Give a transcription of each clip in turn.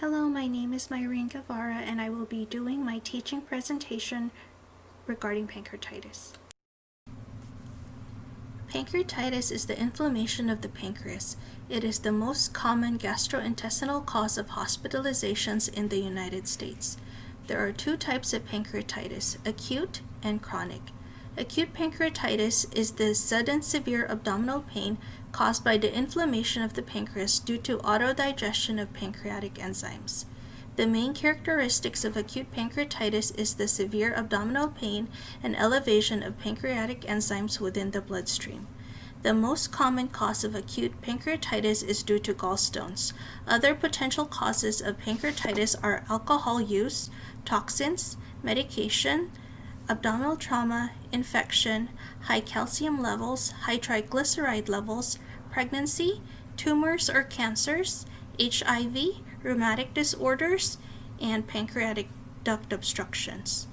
Hello, my name is Myrene Guevara and I will be doing my teaching presentation regarding pancreatitis. Pancreatitis is the inflammation of the pancreas. It is the most common gastrointestinal cause of hospitalizations in the United States. There are two types of pancreatitis, acute and chronic. Acute pancreatitis is the sudden severe abdominal pain caused by the inflammation of the pancreas due to autodigestion of pancreatic enzymes. The main characteristics of acute pancreatitis is the severe abdominal pain and elevation of pancreatic enzymes within the bloodstream. The most common cause of acute pancreatitis is due to gallstones. Other potential causes of pancreatitis are alcohol use, toxins, medication, abdominal trauma, infection, high calcium levels, high triglyceride levels, pregnancy, tumors or cancers, HIV, rheumatic disorders, and pancreatic duct obstructions.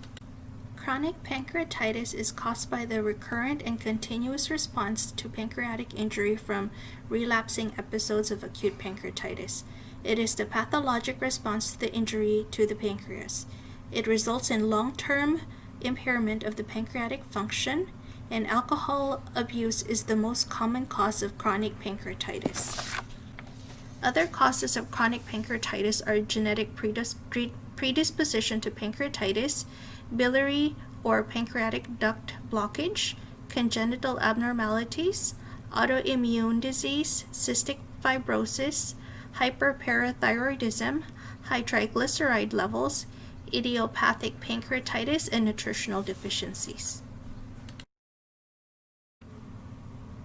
Chronic pancreatitis is caused by the recurrent and continuous response to pancreatic injury from relapsing episodes of acute pancreatitis. It is the pathologic response to the injury to the pancreas. It results in long-term impairment of the pancreatic function, and alcohol abuse is the most common cause of chronic pancreatitis. Other causes of chronic pancreatitis are genetic predisposition to pancreatitis, biliary or pancreatic duct blockage, congenital abnormalities, autoimmune disease, cystic fibrosis, hyperparathyroidism, high triglyceride levels, idiopathic pancreatitis, and nutritional deficiencies.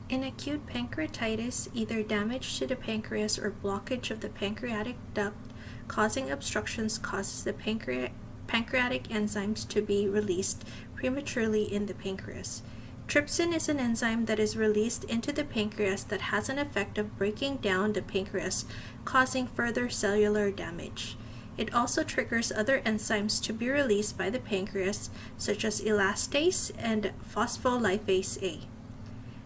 In acute pancreatitis, either damage to the pancreas or blockage of the pancreatic duct causing obstructions causes the pancreatic enzymes to be released prematurely in the pancreas. Trypsin is an enzyme that is released into the pancreas that has an effect of breaking down the pancreas, causing further cellular damage. It also triggers other enzymes to be released by the pancreas, such as elastase and phospholipase A.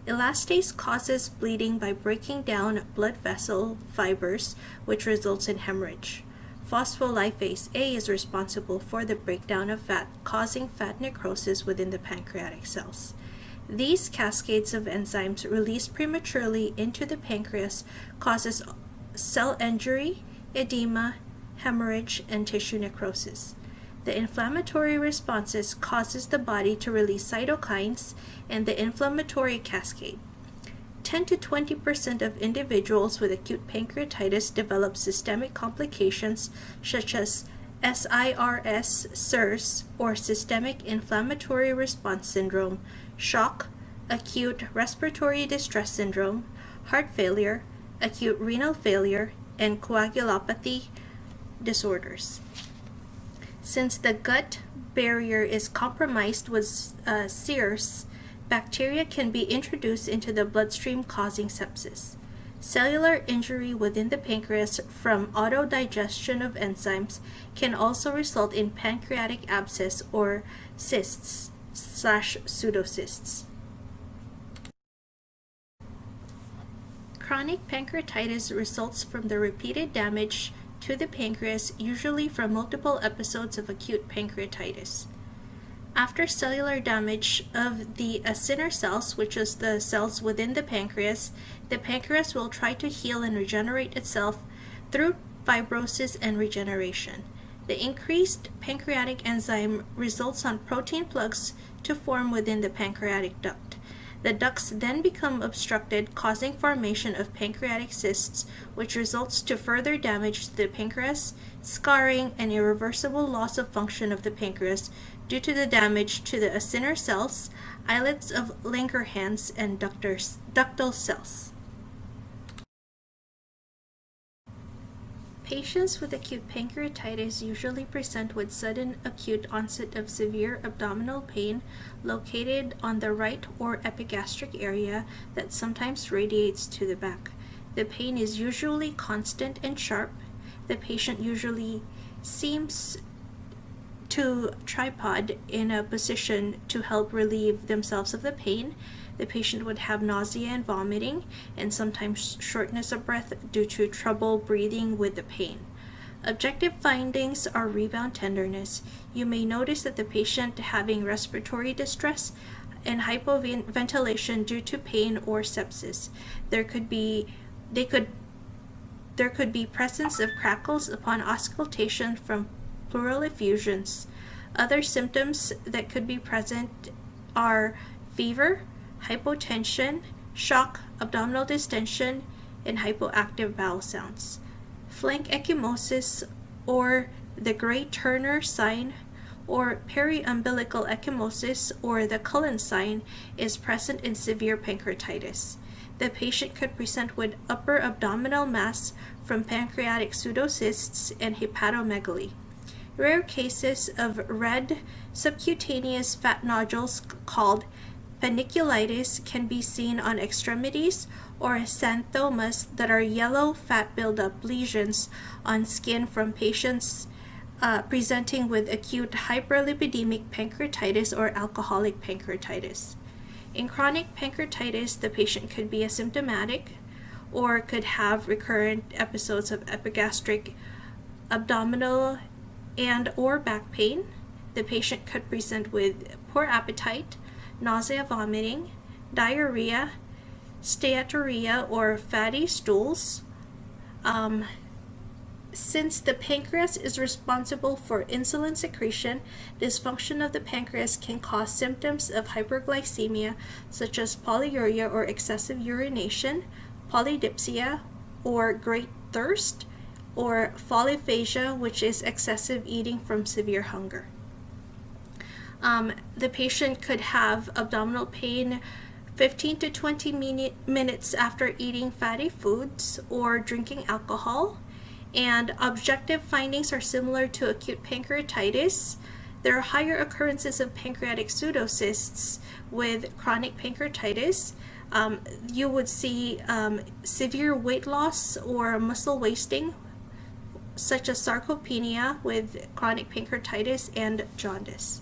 Elastase causes bleeding by breaking down blood vessel fibers, which results in hemorrhage. Phospholipase A is responsible for the breakdown of fat, causing fat necrosis within the pancreatic cells. These cascades of enzymes released prematurely into the pancreas causes cell injury, edema, hemorrhage, and tissue necrosis. The inflammatory responses causes the body to release cytokines and the inflammatory cascade. 10 to 20% of individuals with acute pancreatitis develop systemic complications such as SIRS, or systemic inflammatory response syndrome, shock, acute respiratory distress syndrome, heart failure, acute renal failure, and coagulopathy disorders. Since the gut barrier is compromised with SIRS, bacteria can be introduced into the bloodstream causing sepsis. Cellular injury within the pancreas from autodigestion of enzymes can also result in pancreatic abscess or cysts/pseudocysts. Chronic pancreatitis results from the repeated damage to the pancreas, usually from multiple episodes of acute pancreatitis. After cellular damage of the acinar cells, which is the cells within the pancreas will try to heal and regenerate itself through fibrosis and regeneration. The increased pancreatic enzyme results on protein plugs to form within the pancreatic duct. The ducts then become obstructed, causing formation of pancreatic cysts, which results to further damage to the pancreas, scarring, and irreversible loss of function of the pancreas due to the damage to the acinar cells, islets of Langerhans, and ductal cells. Patients with acute pancreatitis usually present with sudden acute onset of severe abdominal pain located on the right or epigastric area that sometimes radiates to the back. The pain is usually constant and sharp. The patient usually seems to tripod in a position to help relieve themselves of the pain. The patient would have nausea and vomiting, and sometimes shortness of breath due to trouble breathing with the pain. Objective findings are rebound tenderness. You may notice that the patient having respiratory distress and hypoventilation due to pain or sepsis. There could be presence of crackles upon auscultation from pleural effusions. Other symptoms that could be present are fever, hypotension, shock, abdominal distension, and hypoactive bowel sounds. Flank ecchymosis, or the Gray-Turner sign, or periumbilical ecchymosis, or the Cullen sign, is present in severe pancreatitis. The patient could present with upper abdominal mass from pancreatic pseudocysts and hepatomegaly. Rare cases of red subcutaneous fat nodules called Pancreatitis can be seen on extremities, or xanthomas that are yellow fat buildup lesions on skin from patients presenting with acute hyperlipidemic pancreatitis or alcoholic pancreatitis. In chronic pancreatitis, the patient could be asymptomatic or could have recurrent episodes of epigastric, abdominal, and or back pain. The patient could present with poor appetite, nausea, vomiting, diarrhea, steatorrhea, or fatty stools. Since the pancreas is responsible for insulin secretion, dysfunction of the pancreas can cause symptoms of hyperglycemia such as polyuria or excessive urination, polydipsia or great thirst, or polyphagia, which is excessive eating from severe hunger. The patient could have abdominal pain 15 to 20 minutes after eating fatty foods or drinking alcohol. And objective findings are similar to acute pancreatitis. There are higher occurrences of pancreatic pseudocysts with chronic pancreatitis. You would see severe weight loss or muscle wasting, such as sarcopenia with chronic pancreatitis, and jaundice.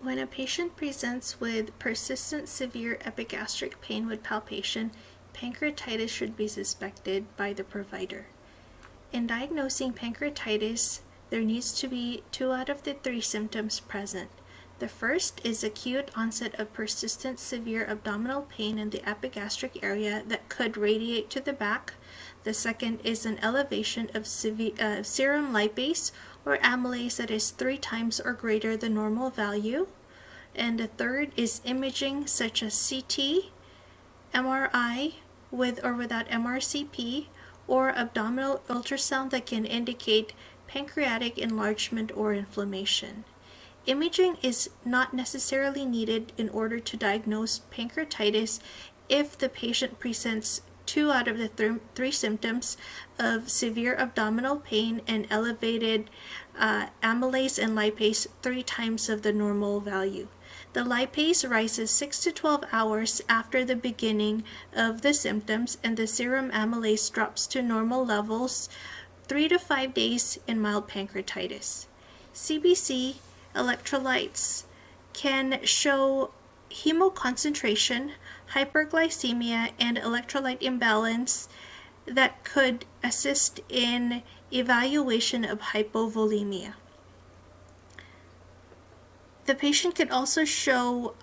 When a patient presents with persistent severe epigastric pain with palpation, pancreatitis should be suspected by the provider. In diagnosing pancreatitis, there needs to be 2 out of the 3 symptoms present. The first is acute onset of persistent severe abdominal pain in the epigastric area that could radiate to the back. The second is an elevation of serum lipase or amylase that is 3 times or greater than normal value. And the third is imaging such as CT, MRI with or without MRCP, or abdominal ultrasound that can indicate pancreatic enlargement or inflammation. Imaging is not necessarily needed in order to diagnose pancreatitis if the patient presents 2 out of the 3 symptoms of severe abdominal pain and elevated amylase and lipase 3 times of the normal value. The lipase rises 6 to 12 hours after the beginning of the symptoms, and the serum amylase drops to normal levels 3 to 5 days in mild pancreatitis. CBC electrolytes can show hemoconcentration, hyperglycemia, and electrolyte imbalance that could assist in evaluation of hypovolemia. The patient could also show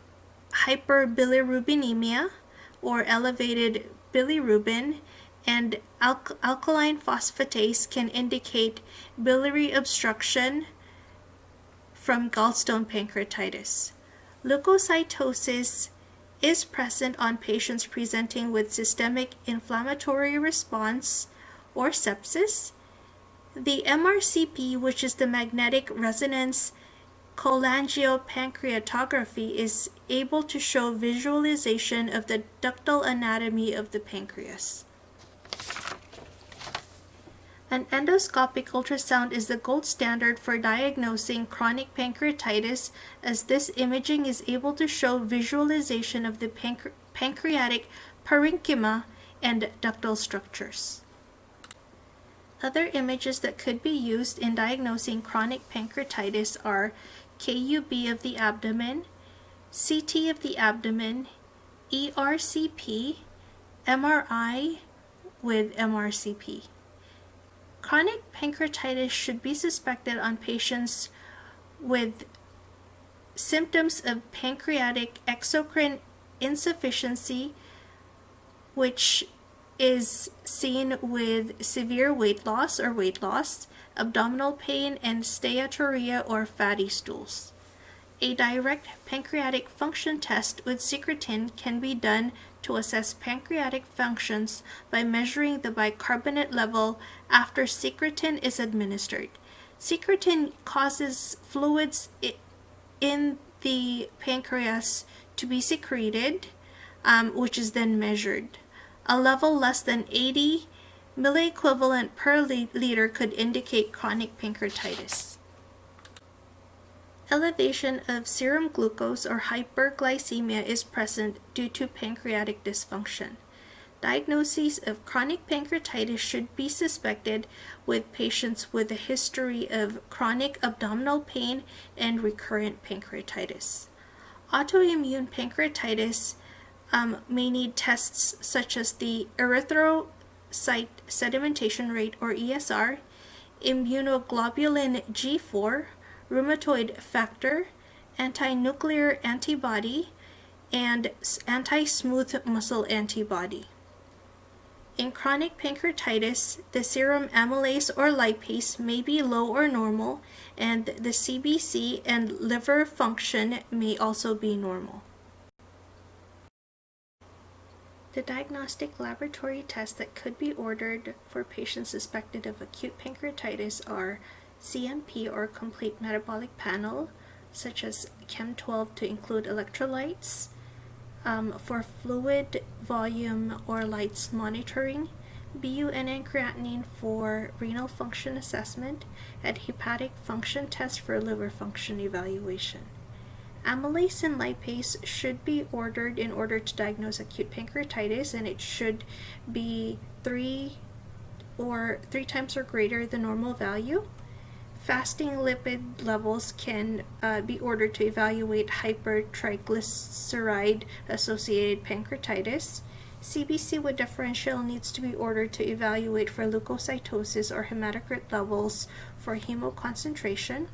hyperbilirubinemia or elevated bilirubin, and alkaline phosphatase can indicate biliary obstruction from gallstone pancreatitis. Leukocytosis is present on patients presenting with systemic inflammatory response or sepsis. The MRCP, which is the magnetic resonance cholangiopancreatography, is able to show visualization of the ductal anatomy of the pancreas. An endoscopic ultrasound is the gold standard for diagnosing chronic pancreatitis, as this imaging is able to show visualization of the pancreatic parenchyma and ductal structures. Other images that could be used in diagnosing chronic pancreatitis are KUB of the abdomen, CT of the abdomen, ERCP, MRI with MRCP. Chronic pancreatitis should be suspected on patients with symptoms of pancreatic exocrine insufficiency, which is seen with severe weight loss, abdominal pain, and steatorrhea or fatty stools. A direct pancreatic function test with secretin can be done to assess pancreatic functions by measuring the bicarbonate level after secretin is administered. Secretin causes fluids in the pancreas to be secreted, which is then measured. A level less than 80 milliequivalent per liter could indicate chronic pancreatitis. Elevation of serum glucose or hyperglycemia is present due to pancreatic dysfunction. Diagnoses of chronic pancreatitis should be suspected with patients with a history of chronic abdominal pain and recurrent pancreatitis. Autoimmune pancreatitis may need tests such as the erythrocyte sedimentation rate or ESR, immunoglobulin G4, rheumatoid factor, anti-nuclear antibody, and anti-smooth muscle antibody. In chronic pancreatitis, the serum amylase or lipase may be low or normal, and the CBC and liver function may also be normal. The diagnostic laboratory tests that could be ordered for patients suspected of acute pancreatitis are CMP or complete metabolic panel, such as Chem12 to include electrolytes, for fluid volume or lights monitoring, BUN and creatinine for renal function assessment, and hepatic function test for liver function evaluation. Amylase and lipase should be ordered in order to diagnose acute pancreatitis, and it should be 3 times or greater the normal value. Fasting lipid levels can be ordered to evaluate hypertriglyceride-associated pancreatitis. CBC with differential needs to be ordered to evaluate for leukocytosis or hematocrit levels for hemoconcentration.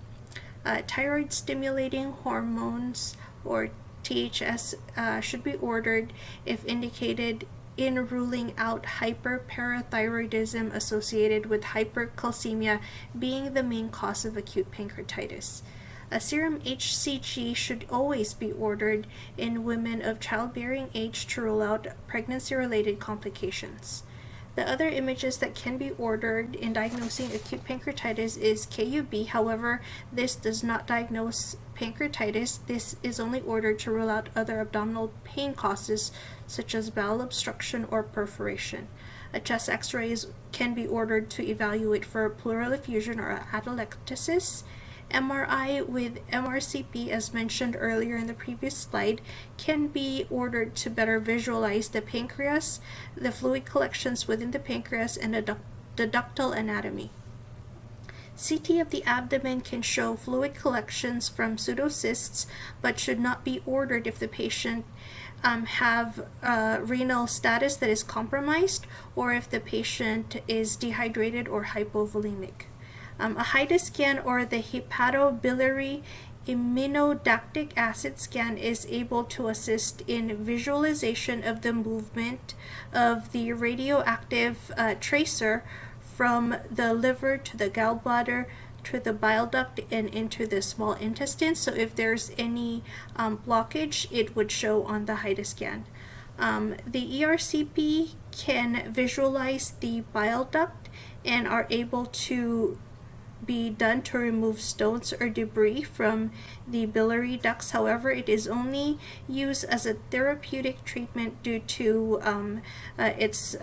Thyroid-stimulating hormones or THS should be ordered if indicated in ruling out hyperparathyroidism associated with hypercalcemia being the main cause of acute pancreatitis. A serum HCG should always be ordered in women of childbearing age to rule out pregnancy-related complications. The other images that can be ordered in diagnosing acute pancreatitis is KUB. However, this does not diagnose pancreatitis. This is only ordered to rule out other abdominal pain causes such as bowel obstruction or perforation. A chest x-ray can be ordered to evaluate for pleural effusion or atelectasis. MRI with MRCP, as mentioned earlier in the previous slide, can be ordered to better visualize the pancreas, the fluid collections within the pancreas, and the ductal anatomy. CT of the abdomen can show fluid collections from pseudocysts, but should not be ordered if the patient have renal status that is compromised, or if the patient is dehydrated or hypovolemic. A HIDA scan or the hepatobiliary immunodactic acid scan is able to assist in visualization of the movement of the radioactive tracer from the liver to the gallbladder to the bile duct and into the small intestine. So if there's any blockage, it would show on the HIDA scan. The ERCP can visualize the bile duct and are able to be done to remove stones or debris from the biliary ducts. However, it is only used as a therapeutic treatment due to its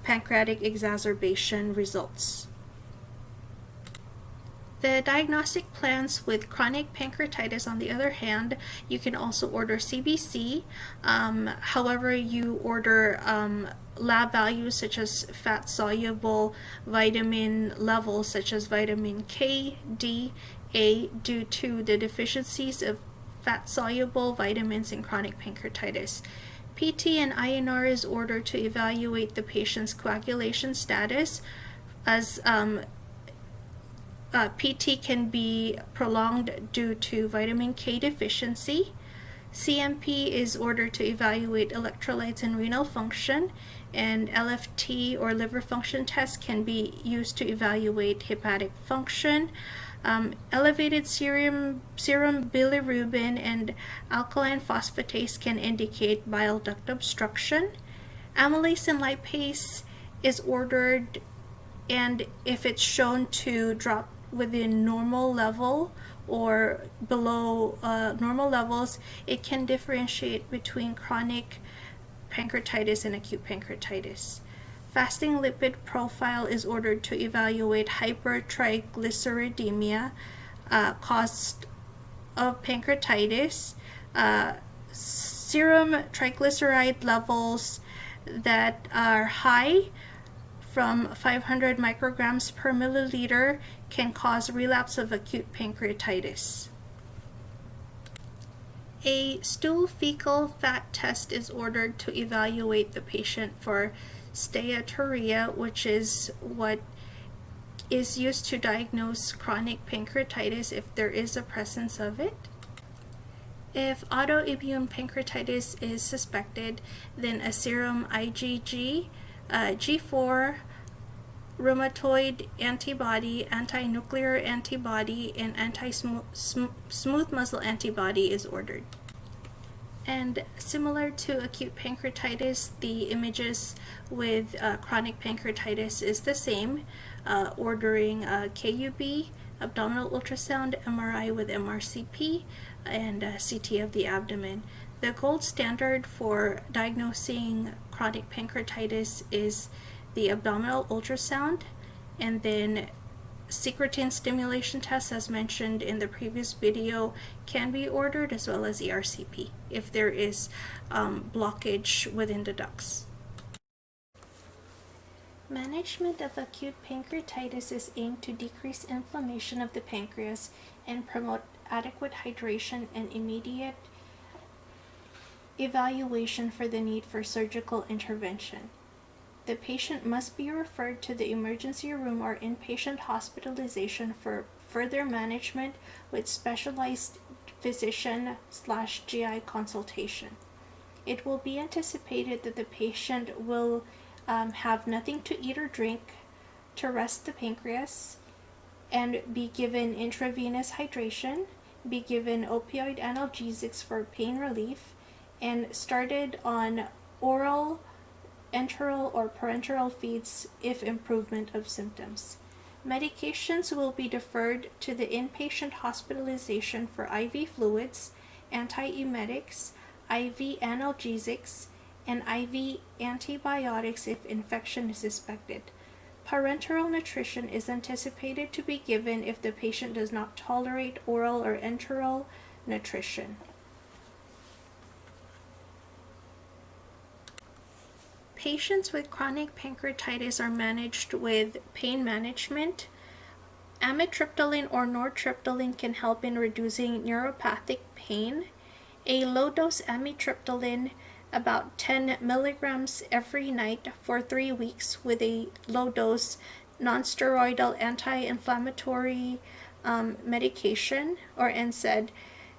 pancreatic exacerbation results. The diagnostic plans with chronic pancreatitis, on the other hand, you can also order CBC. However, you order lab values such as fat-soluble vitamin levels such as vitamin K, D, A due to the deficiencies of fat-soluble vitamins in chronic pancreatitis. PT and INR is ordered to evaluate the patient's coagulation status as PT can be prolonged due to vitamin K deficiency. CMP is ordered to evaluate electrolytes and renal function, and LFT or liver function test can be used to evaluate hepatic function. Elevated serum bilirubin and alkaline phosphatase can indicate bile duct obstruction. Amylase and lipase is ordered, and if it's shown to drop within normal level or below normal levels, it can differentiate between chronic pancreatitis and acute pancreatitis. Fasting lipid profile is ordered to evaluate hypertriglyceridemia, caused of pancreatitis, serum triglyceride levels that are high from 500 micrograms per milliliter can cause relapse of acute pancreatitis. A stool fecal fat test is ordered to evaluate the patient for steatorrhea, which is what is used to diagnose chronic pancreatitis if there is a presence of it. If autoimmune pancreatitis is suspected, then a serum IgG, G4, rheumatoid antibody, anti-nuclear antibody, and anti-smooth muscle antibody is ordered. And similar to acute pancreatitis, the images with chronic pancreatitis is the same, ordering KUB, abdominal ultrasound, MRI with MRCP, and CT of the abdomen. The gold standard for diagnosing chronic pancreatitis is the abdominal ultrasound, and then secretin stimulation tests, as mentioned in the previous video, can be ordered, as well as ERCP if there is blockage within the ducts. Management of acute pancreatitis is aimed to decrease inflammation of the pancreas and promote adequate hydration and immediate evaluation for the need for surgical intervention. The patient must be referred to the emergency room or inpatient hospitalization for further management with specialized physician/GI consultation. It will be anticipated that the patient will have nothing to eat or drink to rest the pancreas, and be given intravenous hydration, be given opioid analgesics for pain relief, and started on oral, enteral, or parenteral feeds if improvement of symptoms. Medications will be deferred to the inpatient hospitalization for IV fluids, antiemetics, IV analgesics, and IV antibiotics if infection is suspected. Parenteral nutrition is anticipated to be given if the patient does not tolerate oral or enteral nutrition. Patients with chronic pancreatitis are managed with pain management. Amitriptyline or nortriptyline can help in reducing neuropathic pain. A low-dose amitriptyline, about 10 milligrams every night for 3 weeks, with a low-dose nonsteroidal anti-inflammatory medication, or NSAID,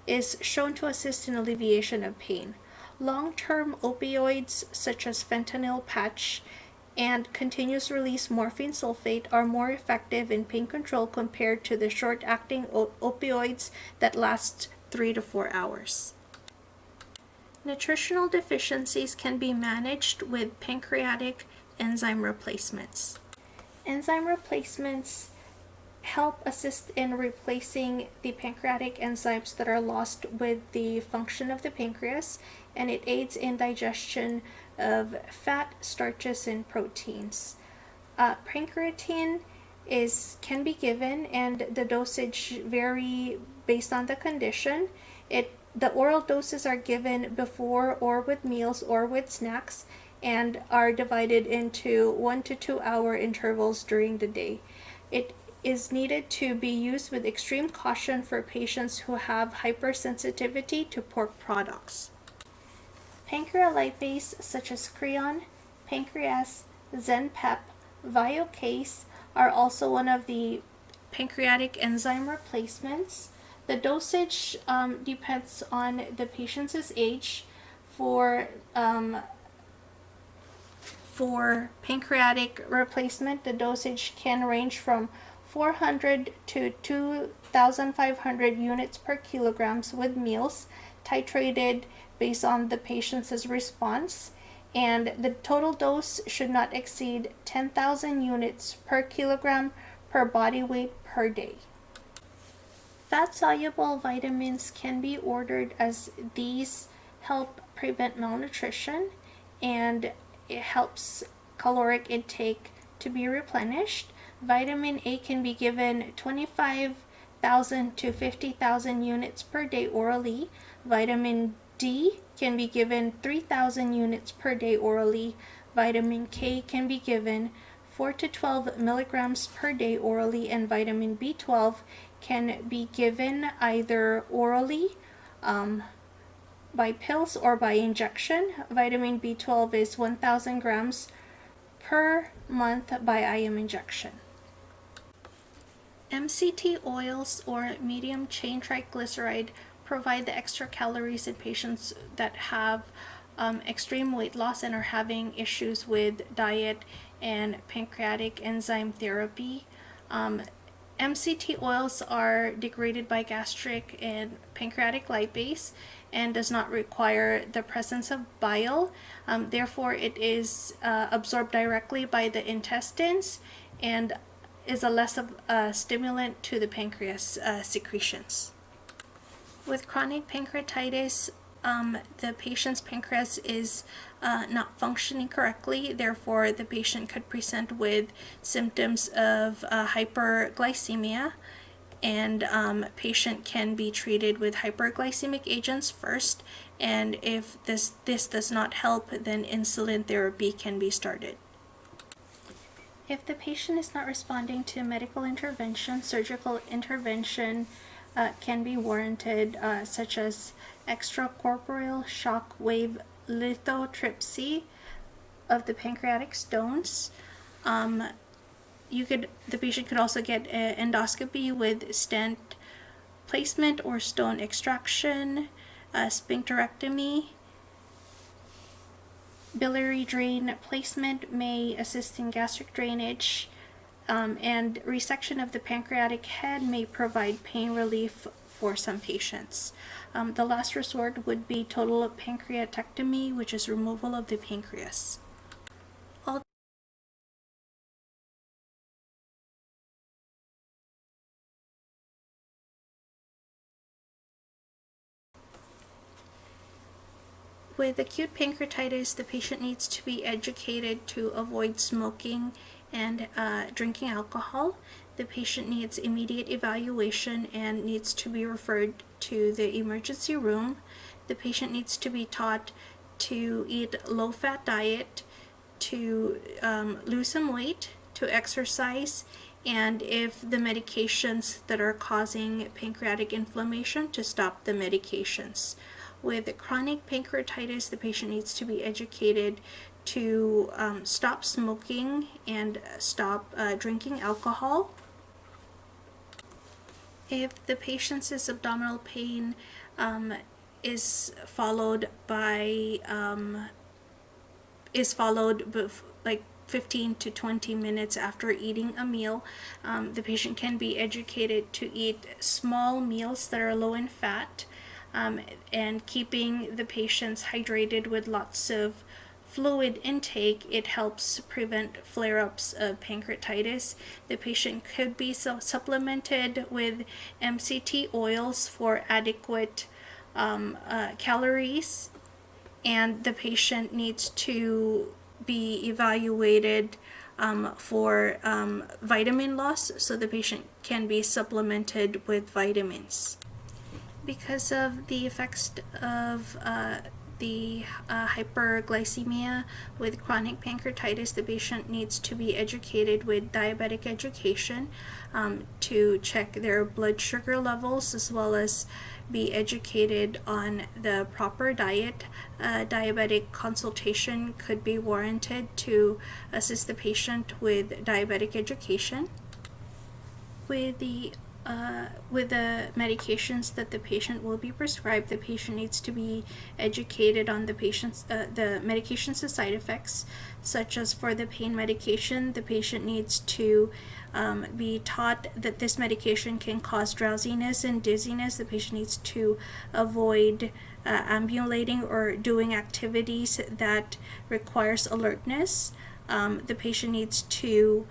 is shown to assist in alleviation of pain. Long-term opioids such as fentanyl patch and continuous release morphine sulfate are more effective in pain control compared to the short-acting opioids that last 3 to 4 hours. Nutritional deficiencies can be managed with pancreatic enzyme replacements. Enzyme replacements help assist in replacing the pancreatic enzymes that are lost with the function of the pancreas, and it aids in digestion of fat, starches, and proteins. Pancreatine can be given, and the dosage vary based on the condition. The oral doses are given before or with meals or with snacks, and are divided into 1 to 2 hour intervals during the day. It is needed to be used with extreme caution for patients who have hypersensitivity to pork products. Pancreolipase such as Creon, Pancreas, Zenpep, Viocase are also one of the pancreatic enzyme replacements. The dosage depends on the patient's age. For pancreatic replacement, the dosage can range from 400 to 2,500 units per kilograms with meals, titrated based on the patient's response, and the total dose should not exceed 10,000 units per kilogram per body weight per day. Fat-soluble vitamins can be ordered as these help prevent malnutrition, and it helps caloric intake to be replenished. Vitamin A can be given 25,000 to 50,000 units per day orally. Vitamin D can be given 3,000 units per day orally. Vitamin K can be given 4 to 12 milligrams per day orally, and vitamin B12 can be given either orally, by pills, or by injection. Vitamin B12 is 1,000 grams per month by IM injection. MCT oils, or medium chain triglyceride, provide the extra calories in patients that have extreme weight loss and are having issues with diet and pancreatic enzyme therapy. MCT oils are degraded by gastric and pancreatic lipase and does not require the presence of bile. Therefore, it is absorbed directly by the intestines and is a less of a stimulant to the pancreas secretions. With chronic pancreatitis, the patient's pancreas is not functioning correctly. Therefore, the patient could present with symptoms of hyperglycemia, and patient can be treated with hyperglycemic agents first, and if this does not help, then insulin therapy can be started. If the patient is not responding to medical intervention, surgical intervention can be warranted, such as extracorporeal shock wave lithotripsy of the pancreatic stones. The patient could also get an endoscopy with stent placement or stone extraction, sphincterectomy. Biliary drain placement may assist in gastric drainage, and resection of the pancreatic head may provide pain relief for some patients. The last resort would be total pancreatectomy, which is removal of the pancreas. With acute pancreatitis, the patient needs to be educated to avoid smoking and drinking alcohol. The patient needs immediate evaluation and needs to be referred to the emergency room. The patient needs to be taught to eat low-fat diet, to lose some weight, to exercise, and if the medications that are causing pancreatic inflammation, to stop the medications. With chronic pancreatitis, the patient needs to be educated to stop smoking and stop drinking alcohol. If the patient's abdominal pain is followed like 15 to 20 minutes after eating a meal, the patient can be educated to eat small meals that are low in fat, and keeping the patients hydrated with lots of fluid intake. It helps prevent flare-ups of pancreatitis. The patient could be supplemented with MCT oils for adequate calories, and the patient needs to be evaluated for vitamin loss, so the patient can be supplemented with vitamins. Because of the effects of the hyperglycemia with chronic pancreatitis, the patient needs to be educated with diabetic education to check their blood sugar levels, as well as be educated on the proper diet. Diabetic consultation could be warranted to assist the patient with diabetic education. With the medications that the patient will be prescribed, the patient needs to be educated on the medication's side effects, such as for the pain medication, the patient needs to be taught that this medication can cause drowsiness and dizziness. The patient needs to avoid ambulating or doing activities that requires alertness. The patient needs to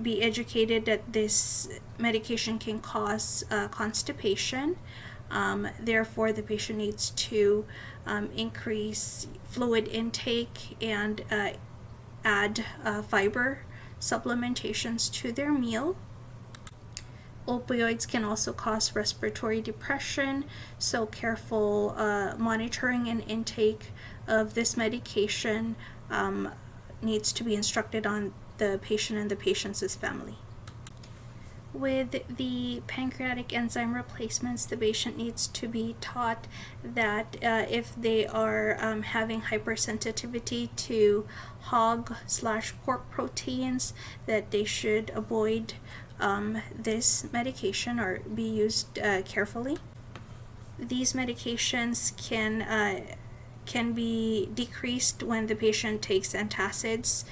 be educated that this medication can cause constipation. Therefore, the patient needs to increase fluid intake and add fiber supplementations to their meal. Opioids can also cause respiratory depression, so careful monitoring and intake of this medication needs to be instructed on the patient and the patient's family. With the pancreatic enzyme replacements, the patient needs to be taught that if they are having hypersensitivity to hog/pork proteins, that they should avoid this medication or be used carefully. These medications can be decreased when the patient takes antacids,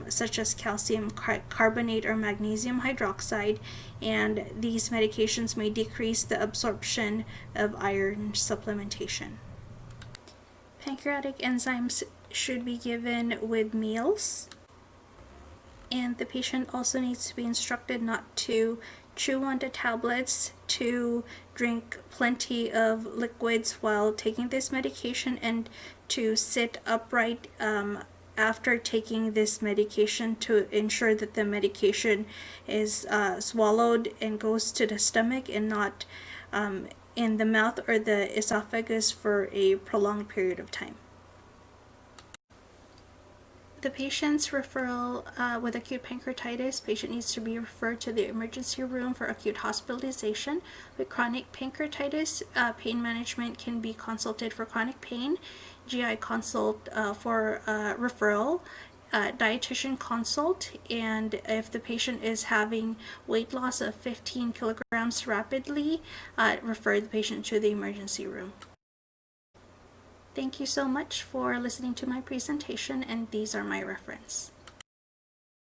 such as calcium carbonate or magnesium hydroxide, and these medications may decrease the absorption of iron supplementation. Pancreatic enzymes should be given with meals, and the patient also needs to be instructed not to chew on the tablets, to drink plenty of liquids while taking this medication, and to sit upright after taking this medication to ensure that the medication is swallowed and goes to the stomach and not in the mouth or the esophagus for a prolonged period of time. The patient's referral with acute pancreatitis, patient needs to be referred to the emergency room for acute hospitalization. With chronic pancreatitis, pain management can be consulted for chronic pain, GI consult for referral, dietitian consult, and if the patient is having weight loss of 15 kilograms rapidly, refer the patient to the emergency room. Thank you so much for listening to my presentation, and these are my references.